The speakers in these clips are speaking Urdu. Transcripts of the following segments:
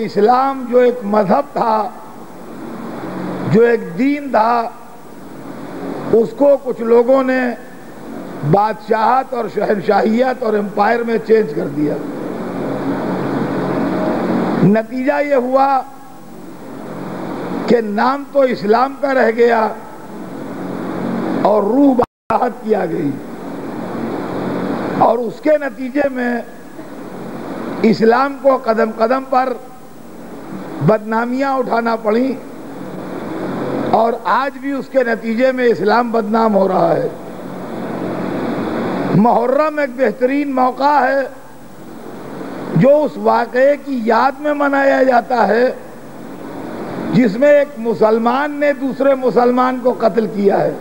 اسلام جو ایک مذہب تھا، جو ایک دین تھا، اس کو کچھ لوگوں نے بادشاہت اور شہنشاہیت اور امپائر میں چینج کر دیا۔ نتیجہ یہ ہوا کہ نام تو اسلام کا رہ گیا اور روح بادشاہت کی آ گئی، اور اس کے نتیجے میں اسلام کو قدم قدم پر بدنامیاں اٹھانا پڑیں، اور آج بھی اس کے نتیجے میں اسلام بدنام ہو رہا ہے۔ محرم ایک بہترین موقع ہے جو اس واقعے کی یاد میں منایا جاتا ہے جس میں ایک مسلمان نے دوسرے مسلمان کو قتل کیا ہے۔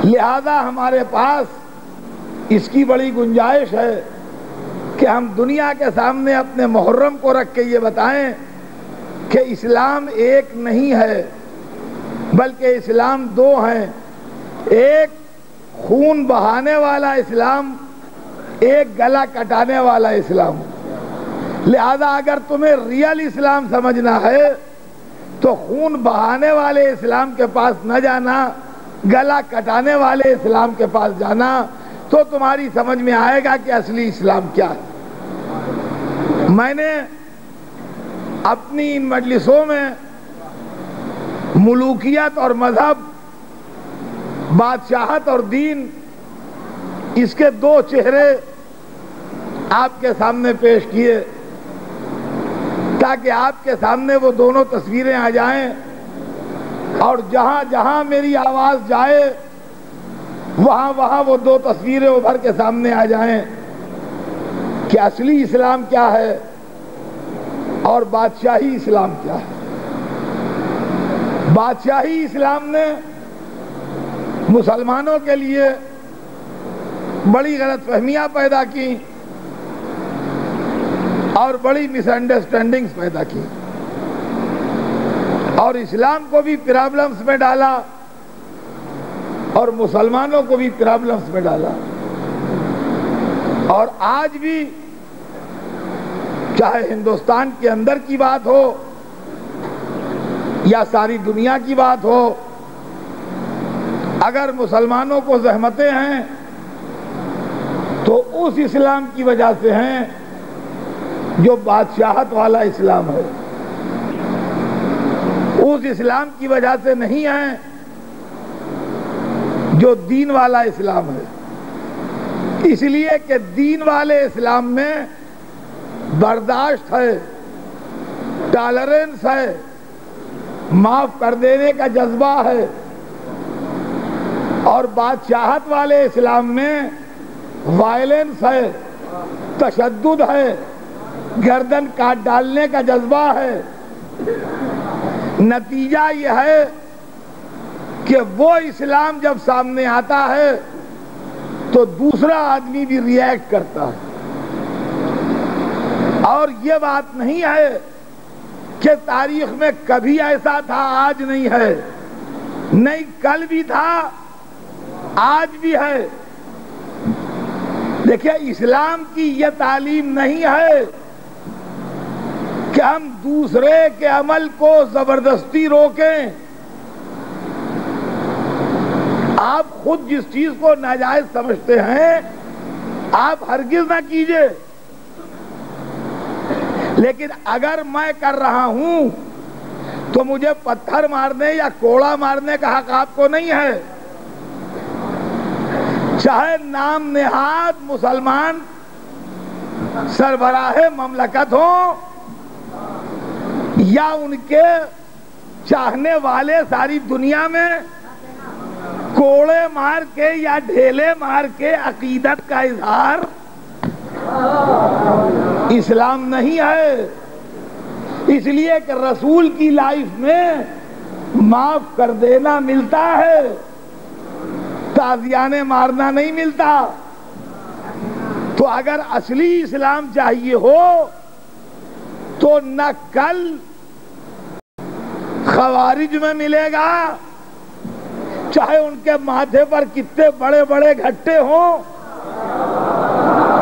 لہذا ہمارے پاس اس کی بڑی گنجائش ہے کہ ہم دنیا کے سامنے اپنے محرم کو رکھ کے یہ بتائیں کہ اسلام ایک نہیں ہے بلکہ اسلام دو ہیں، ایک خون بہانے والا اسلام، ایک گلا کٹانے والا اسلام۔ لہذا اگر تمہیں ریئل اسلام سمجھنا ہے تو خون بہانے والے اسلام کے پاس نہ جانا، گلا کٹانے والے اسلام کے پاس جانا، تو تمہاری سمجھ میں آئے گا کہ اصلی اسلام کیا ہے۔ میں نے اپنی ان مجلسوں میں ملوکیت اور مذہب، بادشاہت اور دین، اس کے دو چہرے آپ کے سامنے پیش کیے تاکہ آپ کے سامنے وہ دونوں تصویریں آ جائیں، اور جہاں جہاں میری آواز جائے وہاں وہاں وہ دو تصویریں ابھر کے سامنے آ جائیں کہ اصلی اسلام کیا ہے اور بادشاہی اسلام کیا ہے۔ بادشاہی اسلام نے مسلمانوں کے لیے بڑی غلط فہمیاں پیدا کی اور بڑی مس انڈرسٹینڈنگز پیدا کی، اور اسلام کو بھی پرابلمز میں ڈالا اور مسلمانوں کو بھی پرابلمز میں ڈالا۔ اور آج بھی چاہے ہندوستان کے اندر کی بات ہو یا ساری دنیا کی بات ہو، اگر مسلمانوں کو زحمتیں ہیں تو اس اسلام کی وجہ سے ہیں جو بادشاہت والا اسلام ہے، اس اسلام کی وجہ سے نہیں ہیں جو دین والا اسلام ہے۔ اس لیے کہ دین والے اسلام میں برداشت ہے، ٹالرنس ہے، معاف کر دینے کا جذبہ ہے، اور بادشاہت والے اسلام میں وائلنس ہے، تشدد ہے، گردن کاٹ ڈالنے کا جذبہ ہے۔ نتیجہ یہ ہے کہ وہ اسلام جب سامنے آتا ہے تو دوسرا آدمی بھی ری ایکٹ کرتا ہے، اور یہ بات نہیں ہے کہ تاریخ میں کبھی ایسا تھا آج نہیں ہے، نہیں کل بھی تھا آج بھی ہے۔ دیکھیں، اسلام کی یہ تعلیم نہیں ہے کہ ہم دوسرے کے عمل کو زبردستی روکیں۔ آپ خود جس چیز کو ناجائز سمجھتے ہیں آپ ہرگز نہ کیجئے، لیکن اگر میں کر رہا ہوں تو مجھے پتھر مارنے یا کوڑا مارنے کا حق آپ کو نہیں ہے، چاہے نام نہاد مسلمان سربراہ مملکت ہوں یا ان کے چاہنے والے ساری دنیا میں کوڑے مار کے یا ڈھیلے مار کے عقیدت کا اظہار اسلام نہیں ہے۔ اس لیے کہ رسول کی لائف میں معاف کر دینا ملتا ہے، تازیانے مارنا نہیں ملتا۔ تو اگر اصلی اسلام چاہیے ہو تو نہ کل خوارج میں ملے گا، چاہے ان کے ماتھے پر کتنے بڑے بڑے گھٹے ہوں،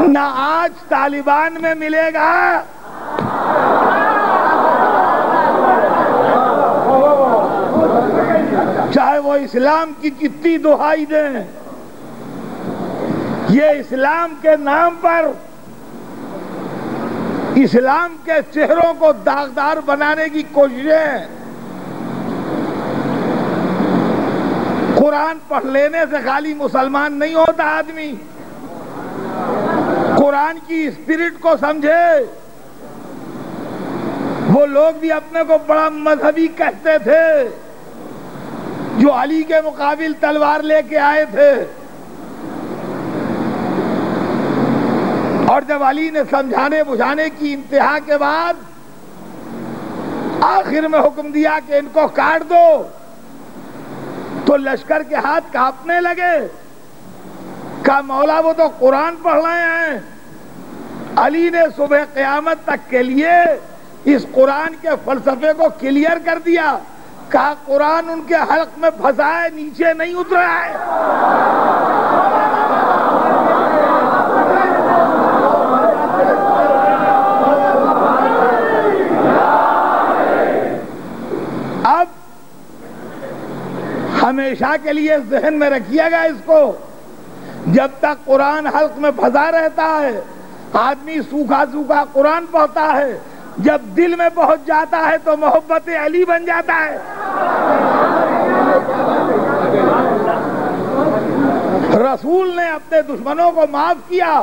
نہ آج طالبان میں ملے گا، اسلام کی کتنی دہائی دیں، یہ اسلام کے نام پر اسلام کے چہروں کو داغدار بنانے کی کوششیں۔ قرآن پڑھ لینے سے خالی مسلمان نہیں ہوتا آدمی، قرآن کی اسپرٹ کو سمجھے۔ وہ لوگ بھی اپنے کو بڑا مذہبی کہتے تھے جو علی کے مقابل تلوار لے کے آئے تھے، اور جب علی نے سمجھانے بجھانے کی انتہا کے بعد آخر میں حکم دیا کہ ان کو کاٹ دو، تو لشکر کے ہاتھ کانپنے لگے۔ کہا مولا وہ تو قرآن پڑھ رہے ہیں۔ علی نے صبح قیامت تک کے لیے اس قرآن کے فلسفے کو کلیئر کر دیا۔ کہا قرآن ان کے حلق میں پھنسا ہے، نیچے نہیں اترا ہے۔ اب ہمیشہ کے لیے ذہن میں رکھیے گا اس کو، جب تک قرآن حلق میں پھنسا رہتا ہے آدمی سوکھا سوکھا قرآن پڑھتا ہے، جب دل میں پہنچ جاتا ہے تو محبت علی بن جاتا ہے۔ رسول نے اپنے دشمنوں کو معاف کیا۔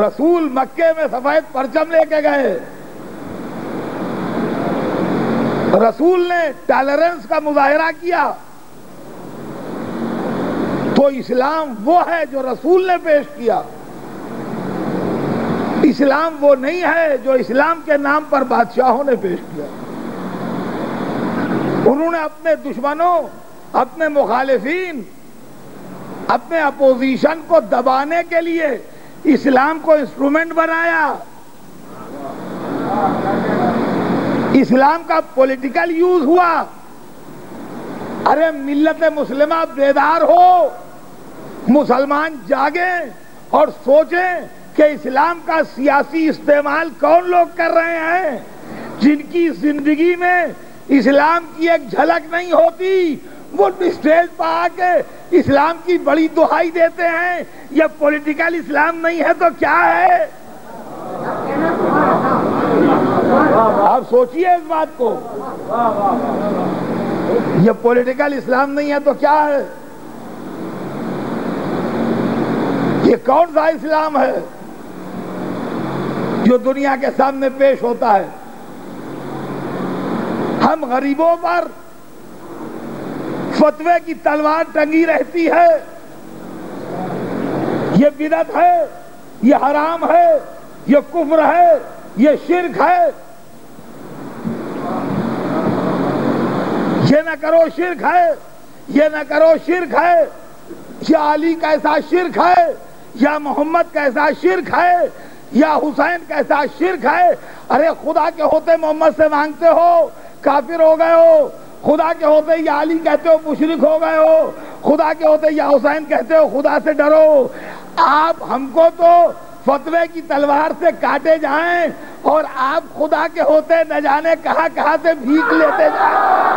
رسول مکے میں سفید پرچم لے کے گئے، رسول نے ٹالرنس کا مظاہرہ کیا۔ تو اسلام وہ ہے جو رسول نے پیش کیا، اسلام وہ نہیں ہے جو اسلام کے نام پر بادشاہوں نے پیش کیا۔ انہوں نے اپنے دشمنوں، اپنے مخالفین، اپنے اپوزیشن کو دبانے کے لیے اسلام کو انسٹرومنٹ بنایا۔ اسلام کا پولیٹیکل یوز ہوا۔ ارے ملت مسلمہ بیدار ہو، مسلمان جاگیں اور سوچیں کہ اسلام کا سیاسی استعمال کون لوگ کر رہے ہیں جن کی زندگی میں اسلام کی ایک جھلک نہیں ہوتی، وہ اسٹیج پر آ کے اسلام کی بڑی دہائی دیتے ہیں۔ یہ پولیٹیکل اسلام نہیں ہے تو کیا ہے؟ آپ سوچئے اس بات کو، یہ پولیٹیکل اسلام نہیں ہے تو کیا ہے؟ یہ کون سا اسلام ہے جو دنیا کے سامنے پیش ہوتا ہے؟ ہم غریبوں پر فتوے کی تلوار ٹنگی رہتی ہے، یہ بدعت ہے، یہ حرام ہے، یہ کفر ہے، یہ شرک ہے، یہ نہ کرو شرک ہے، یہ نہ کرو شرک ہے، یا علی کیسا شرک ہے، یا محمد کیسا شرک ہے، یا حسین کیسا شرک ہے۔ ارے خدا کے ہوتے محمد سے مانگتے ہو کافر ہو گئے ہو، خدا کے ہوتے یا علی کہتے ہو مشرک ہو گئے ہو، خدا کے ہوتے یا حسین کہتے ہو خدا سے ڈرو۔ آپ ہم کو تو فتوے کی تلوار سے کاٹے جائیں اور آپ خدا کے ہوتے نہ جانے کہاں کہاں سے بھیک لیتے جائیں۔